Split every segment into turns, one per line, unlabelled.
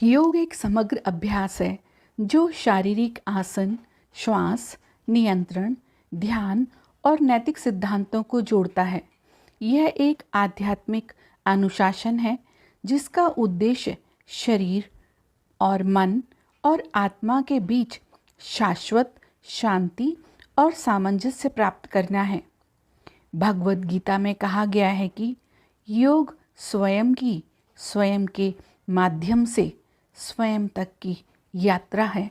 योग एक समग्र अभ्यास है जो शारीरिक आसन, श्वास नियंत्रण, ध्यान और नैतिक सिद्धांतों को जोड़ता है। यह एक आध्यात्मिक अनुशासन है जिसका उद्देश्य शरीर और मन और आत्मा के बीच शाश्वत शांति और सामंजस्य प्राप्त करना है। भगवद गीता में कहा गया है कि योग स्वयं के माध्यम से स्वयं तक की यात्रा है।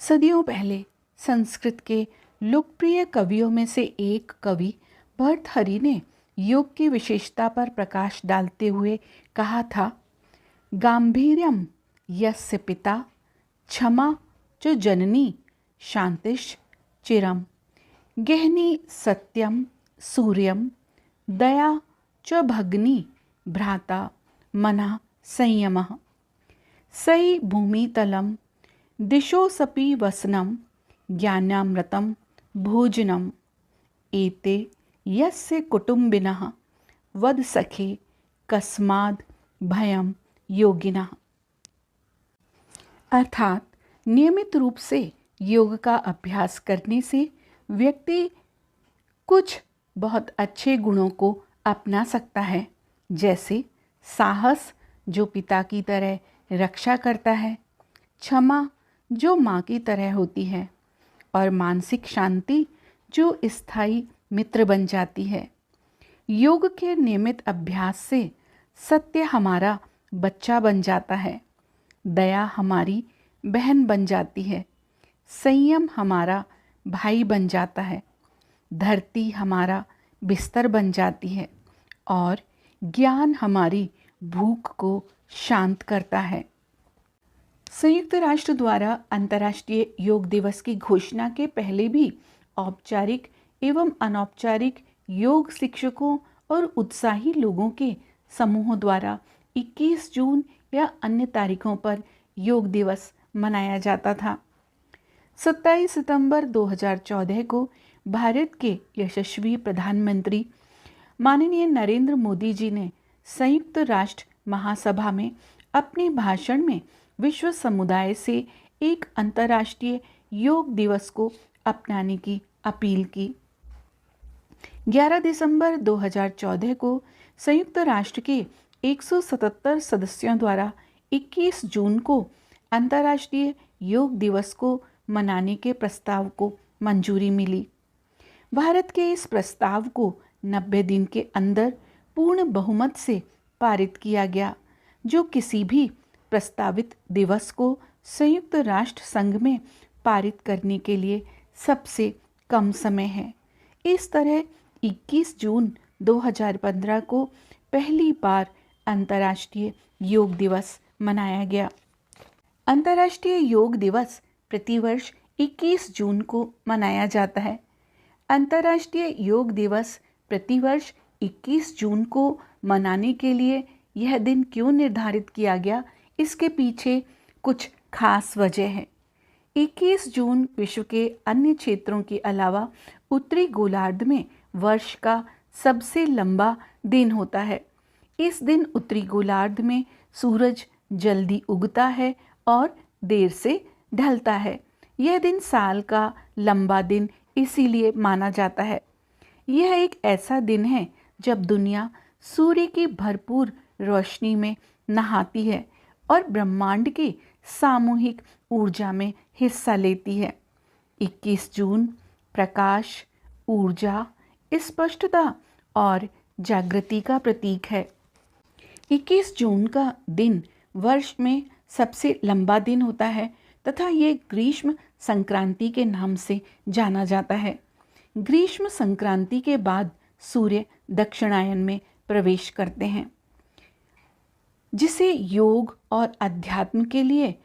सदियों पहले संस्कृत के लोकप्रिय कवियों में से एक कवि भर्तृहरि ने योग की विशेषता पर प्रकाश डालते हुए कहा था, गांभीर्यम यस्य पिता क्षमा च जननी शांतिश्च चिरम गहनी सत्यम सूर्यम दया च भगनी भ्राता मनः संयमः सई भूमितलम दिशोसपि वसनम ज्ञानामृतम भोजनम एते यस्य कुटुंबिनः वद सखे कस्माद् भयम योगिनः। अर्थात नियमित रूप से योग का अभ्यास करने से व्यक्ति कुछ बहुत अच्छे गुणों को अपना सकता है, जैसे साहस जो पिता की तरह रक्षा करता है, क्षमा जो माँ की तरह होती है और मानसिक शांति जो स्थायी मित्र बन जाती है। योग के नियमित अभ्यास से सत्य हमारा बच्चा बन जाता है, दया हमारी बहन बन जाती है, संयम हमारा भाई बन जाता है, धरती हमारा बिस्तर बन जाती है और ज्ञान हमारी भूख को शांत करता है। संयुक्त राष्ट्र द्वारा अंतर्राष्ट्रीय योग दिवस की घोषणा के पहले भी औपचारिक एवं अनौपचारिक योग शिक्षकों और उत्साही लोगों के समूहों द्वारा 21 जून या अन्य तारीखों पर योग दिवस मनाया जाता था। 27 सितंबर 2014 को भारत के यशस्वी प्रधानमंत्री माननीय नरेंद्र मोदी जी ने संयुक्त राष्ट्र महासभा में अपने भाषण में विश्व समुदाय से एक अंतर्राष्ट्रीय योग दिवस को अपनाने की अपील की। 11 दिसंबर 2014 को संयुक्त राष्ट्र के 177 सदस्यों द्वारा 21 जून को अंतर्राष्ट्रीय योग दिवस को मनाने के प्रस्ताव को मंजूरी मिली। भारत के इस प्रस्ताव को 90 दिन के अंदर पूर्ण बहुमत से पारित किया गया, जो किसी भी प्रस्तावित दिवस को संयुक्त राष्ट्र संघ में पारित करने के लिए सबसे कम समय है। इस तरह 21 जून 2015 को पहली बार अंतर्राष्ट्रीय योग दिवस मनाया गया। अंतर्राष्ट्रीय योग दिवस प्रतिवर्ष 21 जून को मनाया जाता है। अंतर्राष्ट्रीय योग दिवस प्रतिवर्ष 21 जून को मनाने के लिए यह दिन क्यों निर्धारित किया गया, इसके पीछे कुछ खास वजह है। 21 जून विश्व के अन्य क्षेत्रों के अलावा उत्तरी गोलार्ध में वर्ष का सबसे लंबा दिन होता है। इस दिन उत्तरी गोलार्ध में सूरज जल्दी उगता है और देर से ढलता है। यह दिन साल का लंबा दिन इसीलिए माना जाता है। यह एक ऐसा दिन है जब दुनिया सूर्य की भरपूर रोशनी में नहाती है और ब्रह्मांड की सामूहिक ऊर्जा में हिस्सा लेती है। 21 जून प्रकाश, ऊर्जा, स्पष्टता और जागृति का प्रतीक है। 21 जून का दिन वर्ष में सबसे लंबा दिन होता है तथा ये ग्रीष्म संक्रांति के नाम से जाना जाता है। ग्रीष्म संक्रांति के बाद सूर्य दक्षिणायन में प्रवेश करते हैं, जिसे योग और अध्यात्म के लिए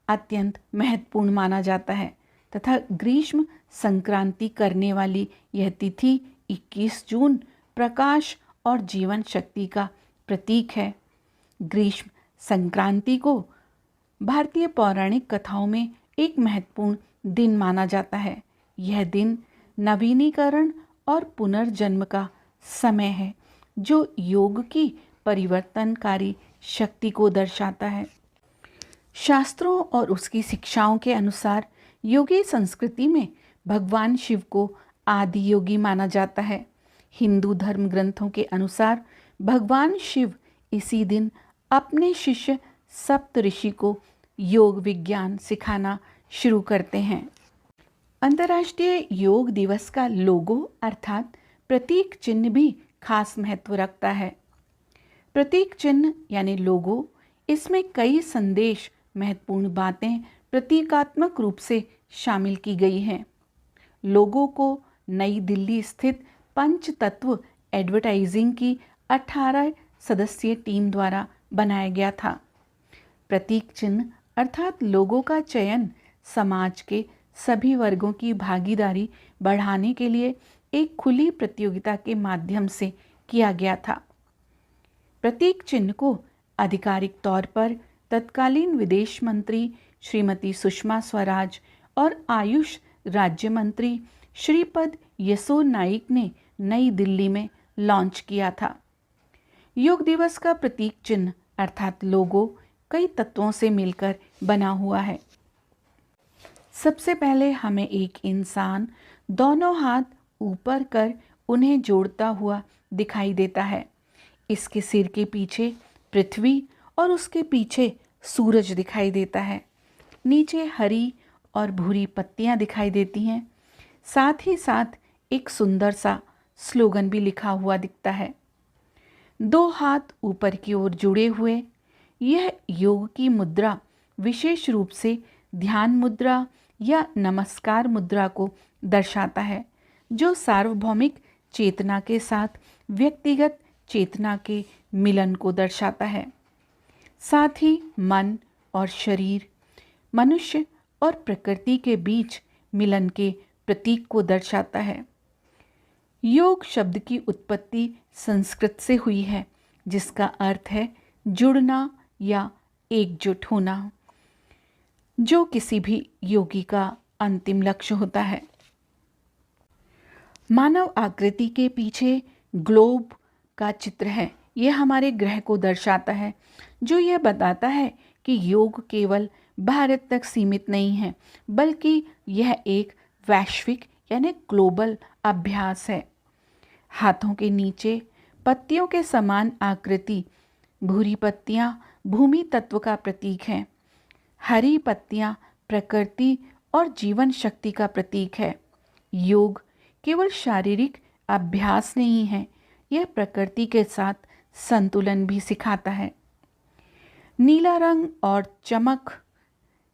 अत्यंत महत्वपूर्ण माना जाता है तथा ग्रीष्म संक्रांति करने वाली यह तिथि 21 जून प्रकाश और जीवन शक्ति का प्रतीक है। ग्रीष्म संक्रांति को भारतीय पौराणिक कथाओं में एक महत्वपूर्ण दिन माना जाता है। यह दिन नवीनीकरण और पुनर्जन्म का समय है, जो योग की परिवर्तनकारी शक्ति को दर्शाता है। शास्त्रों और उसकी शिक्षाओं के अनुसार योगी संस्कृति में भगवान शिव को आदि योगी माना जाता है। हिंदू धर्म ग्रंथों के अनुसार भगवान शिव इसी दिन अपने शिष्य सप्तऋषि को योग विज्ञान सिखाना शुरू करते हैं। अंतर्राष्ट्रीय योग दिवस का लोगो अर्थात प्रतीक चिन्ह भी खास महत्व रखता है। प्रतीक चिन्ह यानी लोगो, इसमें कई संदेश, महत्वपूर्ण बातें प्रतीकात्मक रूप से शामिल की गई हैं। लोगो को नई दिल्ली स्थित पंचतत्व एडवर्टाइजिंग की 18 सदस्यीय टीम द्वारा बनाया गया था। प्रतीक चिन्ह अर्थात लोगों का चयन समाज के सभी वर्गों की भागीदारी बढ़ाने के लिए एक खुली प्रतियोगिता के माध्यम से किया गया था। प्रतीक चिन्ह को आधिकारिक तौर पर तत्कालीन विदेश मंत्री श्रीमती सुषमा स्वराज और आयुष राज्य मंत्री श्रीपद यसो नाइक ने नई दिल्ली में लॉन्च किया था। योग दिवस का प्रतीक चिन्ह अर्थात लोगो कई तत्वों से मिलकर बना हुआ है। सबसे पहले हमें एक इंसान दोनों हाथ ऊपर कर उन्हें जोड़ता हुआ दिखाई देता है। इसके सिर के पीछे पृथ्वी और उसके पीछे सूरज दिखाई देता है। नीचे हरी और भूरी पत्तियां दिखाई देती हैं। साथ ही साथ एक सुंदर सा स्लोगन भी लिखा हुआ दिखता है। दो हाथ ऊपर की ओर जुड़े हुए, यह योग की मुद्रा विशेष रूप से ध्यान मुद्रा या नमस्कार मुद्रा को दर्शाता है, जो सार्वभौमिक चेतना के साथ व्यक्तिगत चेतना के मिलन को दर्शाता है। साथ ही मन और शरीर, मनुष्य और प्रकृति के बीच मिलन के प्रतीक को दर्शाता है। योग शब्द की उत्पत्ति संस्कृत से हुई है, जिसका अर्थ है जुड़ना या एकजुट होना, जो किसी भी योगी का अंतिम लक्ष्य होता है। मानव आकृति के पीछे ग्लोब का चित्र है। यह हमारे ग्रह को दर्शाता है, जो यह बताता है कि योग केवल भारत तक सीमित नहीं है, बल्कि यह एक वैश्विक यानी ग्लोबल अभ्यास है। हाथों के नीचे पत्तियों के समान आकृति, भूरी पत्तियां भूमि तत्व का प्रतीक हैं। हरी पत्तियां प्रकृति और जीवन शक्ति का प्रतीक है। योग केवल शारीरिक अभ्यास नहीं है, यह प्रकृति के साथ संतुलन भी सिखाता है। नीला रंग और चमक,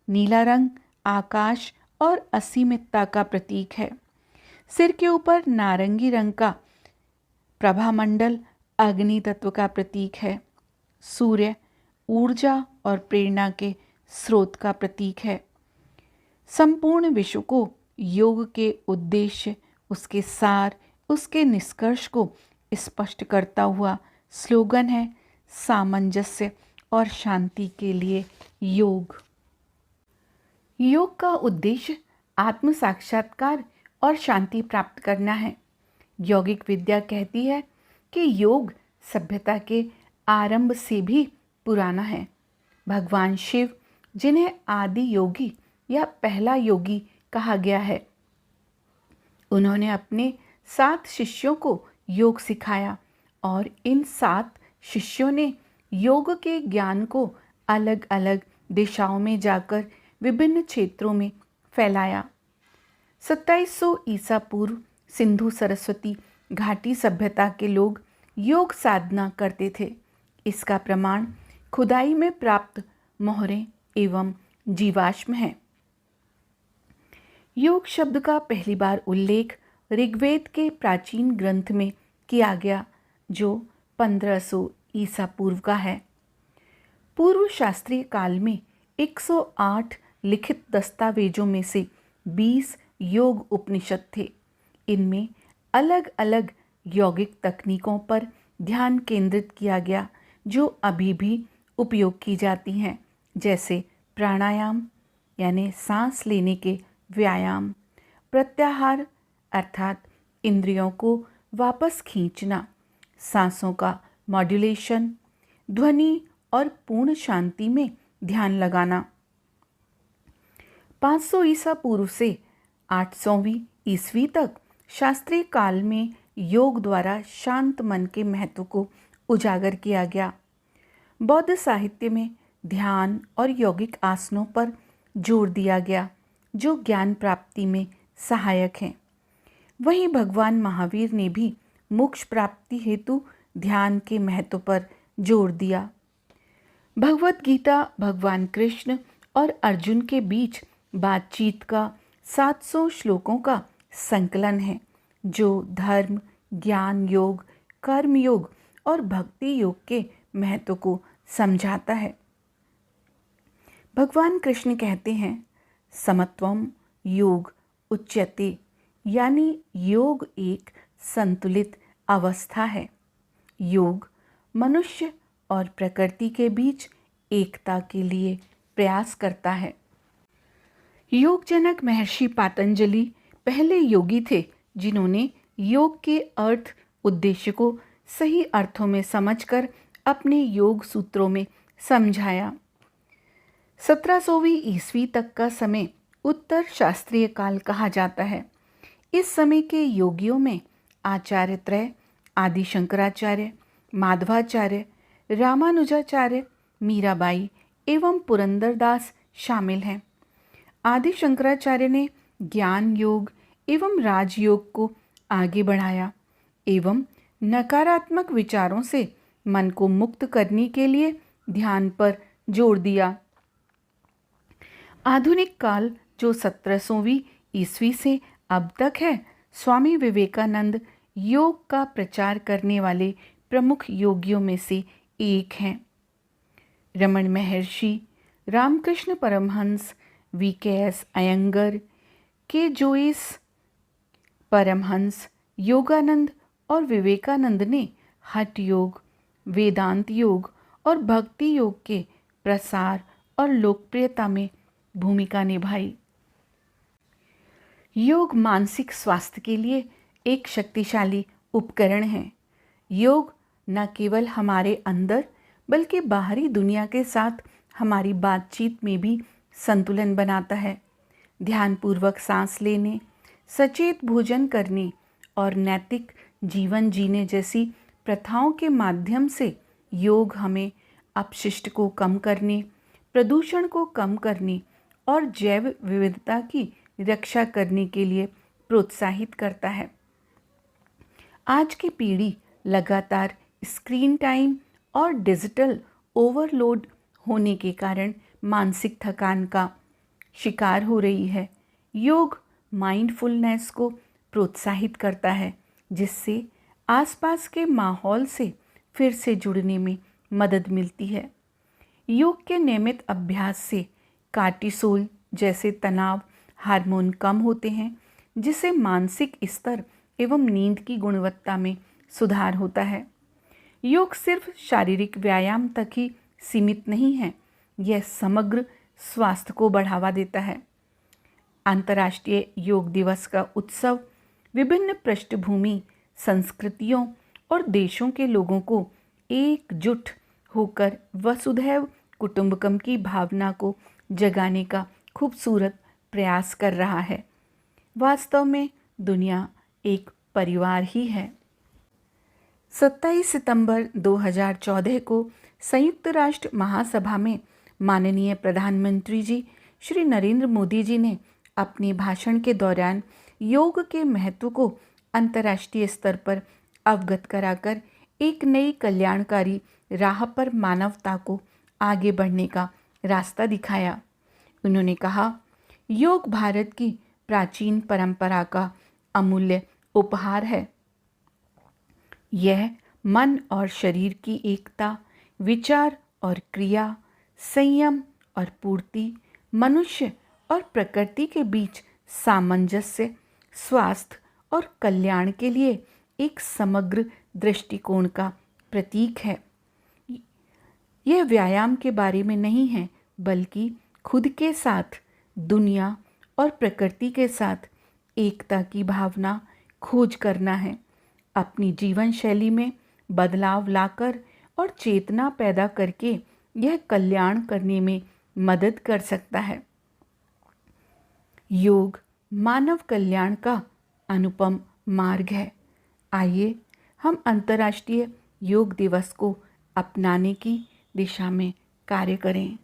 नीला रंग आकाश और असीमितता का प्रतीक है। सिर के ऊपर नारंगी रंग का प्रभामंडल अग्नि तत्व का प्रतीक है। सूर्य ऊर्जा और प्रेरणा के स्रोत का प्रतीक है। संपूर्ण विश्व को योग के उद्देश्य, उसके सार, उसके निष्कर्ष को स्पष्ट करता हुआ स्लोगन है, सामंजस्य और शांति के लिए योग। योग का उद्देश्य आत्म साक्षात्कार और शांति प्राप्त करना है। यौगिक विद्या कहती है कि योग सभ्यता के आरंभ से भी पुराना है। भगवान शिव, जिन्हें आदि योगी या पहला योगी कहा गया है, उन्होंने अपने 7 शिष्यों को योग सिखाया और इन 7 शिष्यों ने योग के ज्ञान को अलग अलग दिशाओं में जाकर विभिन्न क्षेत्रों में फैलाया। 2700 ईसा पूर्व सिंधु सरस्वती घाटी सभ्यता के लोग योग साधना करते थे। इसका प्रमाण खुदाई में प्राप्त मोहरें एवं जीवाश्म है। योग शब्द का पहली बार उल्लेख ऋग्वेद के प्राचीन ग्रंथ में किया गया, जो 1500 ईसा पूर्व का है। पूर्व शास्त्रीय काल में 108 लिखित दस्तावेजों में से 20 योग उपनिषद थे। इनमें अलग अलग यौगिक तकनीकों पर ध्यान केंद्रित किया गया, जो अभी भी उपयोग की जाती हैं, जैसे प्राणायाम यानी सांस लेने के व्यायाम, प्रत्याहार अर्थात इंद्रियों को वापस खींचना, सांसों का मॉड्यूलेशन, ध्वनि और पूर्ण शांति में ध्यान लगाना। 500 ईसा पूर्व से 800वीं ईस्वी तक शास्त्रीय काल में योग द्वारा शांत मन के महत्व को उजागर किया गया। बौद्ध साहित्य में ध्यान और यौगिक आसनों पर जोर दिया गया जो ज्ञान प्राप्ति में सहायक हैं। वहीं भगवान महावीर ने भी मोक्ष प्राप्ति हेतु ध्यान के महत्व पर जोर दिया। भगवत गीता भगवान कृष्ण और अर्जुन के बीच बातचीत का 700 श्लोकों का संकलन है जो धर्म, ज्ञान योग, कर्म योग और भक्ति योग के महत्व को समझाता है। भगवान कृष्ण कहते हैं, समत्वम योग उच्यते, यानी योग एक संतुलित अवस्था है। योग मनुष्य और प्रकृति के बीच एकता के लिए प्रयास करता है। योग जनक महर्षि पातंजलि पहले योगी थे जिन्होंने योग के अर्थ उद्देश्य को सही अर्थों में समझकर अपने योग सूत्रों में समझाया। 1700वीं ईस्वी तक का समय उत्तर शास्त्रीय काल कहा जाता है। इस समय के योगियों में आचार्य त्रय, आदि शंकराचार्य, माधवाचार्य, रामानुजाचार्य, मीराबाई एवं पुरंदरदास शामिल हैं। आदि शंकराचार्य ने ज्ञान योग एवं राजयोग को आगे बढ़ाया एवं नकारात्मक विचारों से मन को मुक्त करने के लिए ध्यान पर जोर दिया। आधुनिक काल जो 1700वीं ईस्वी से अब तक है, स्वामी विवेकानंद योग का प्रचार करने वाले प्रमुख योगियों में से एक हैं। रमण महर्षि, रामकृष्ण परमहंस, वीकेएस अयंगर, के जोइस परमहंस, योगानंद और विवेकानंद ने हठ योग, वेदांत योग और भक्ति योग के प्रसार और लोकप्रियता में भूमिका निभाई। योग मानसिक स्वास्थ्य के लिए एक शक्तिशाली उपकरण है। योग न केवल हमारे अंदर बल्कि बाहरी दुनिया के साथ हमारी बातचीत में भी संतुलन बनाता है। ध्यानपूर्वक सांस लेने, सचेत भोजन करने और नैतिक जीवन जीने जैसी प्रथाओं के माध्यम से योग हमें अपशिष्ट को कम करने, प्रदूषण को कम करने और जैव विविधता की रक्षा करने के लिए प्रोत्साहित करता है। आज की पीढ़ी लगातार स्क्रीन टाइम और डिजिटल ओवरलोड होने के कारण मानसिक थकान का शिकार हो रही है। योग माइंडफुलनेस को प्रोत्साहित करता है जिससे आसपास के माहौल से फिर से जुड़ने में मदद मिलती है। योग के नियमित अभ्यास से कार्टिसोल जैसे तनाव हार्मोन कम होते हैं जिससे मानसिक स्तर एवं नींद की गुणवत्ता में सुधार होता है। योग सिर्फ शारीरिक व्यायाम तक ही सीमित नहीं है, यह समग्र स्वास्थ्य को बढ़ावा देता है। अंतर्राष्ट्रीय योग दिवस का उत्सव विभिन्न पृष्ठभूमि, संस्कृतियों और देशों के लोगों को एकजुट होकर वसुधैव कुटुंबकम की भावना को जगाने का खूबसूरत प्रयास कर रहा है। वास्तव में दुनिया एक परिवार ही है। 27 सितंबर 2014 को संयुक्त राष्ट्र महासभा में माननीय प्रधानमंत्री जी श्री नरेंद्र मोदी जी ने अपने भाषण के दौरान योग के महत्व को अंतर्राष्ट्रीय स्तर पर अवगत कराकर एक नई कल्याणकारी राह पर मानवता को आगे बढ़ने का रास्ता दिखाया। उन्होंने कहा, योग भारत की प्राचीन परंपरा का अमूल्य उपहार है। यह मन और शरीर की एकता, विचार और क्रिया, संयम और पूर्ति, मनुष्य और प्रकृति के बीच सामंजस्य, स्वास्थ्य और कल्याण के लिए एक समग्र दृष्टिकोण का प्रतीक है। यह व्यायाम के बारे में नहीं है बल्कि खुद के साथ, दुनिया और प्रकृति के साथ एकता की भावना खोज करना है। अपनी जीवन शैली में बदलाव लाकर और चेतना पैदा करके यह कल्याण करने में मदद कर सकता है। योग मानव कल्याण का अनुपम मार्ग है। आइए हम अंतर्राष्ट्रीय योग दिवस को अपनाने की दिशा में कार्य करें।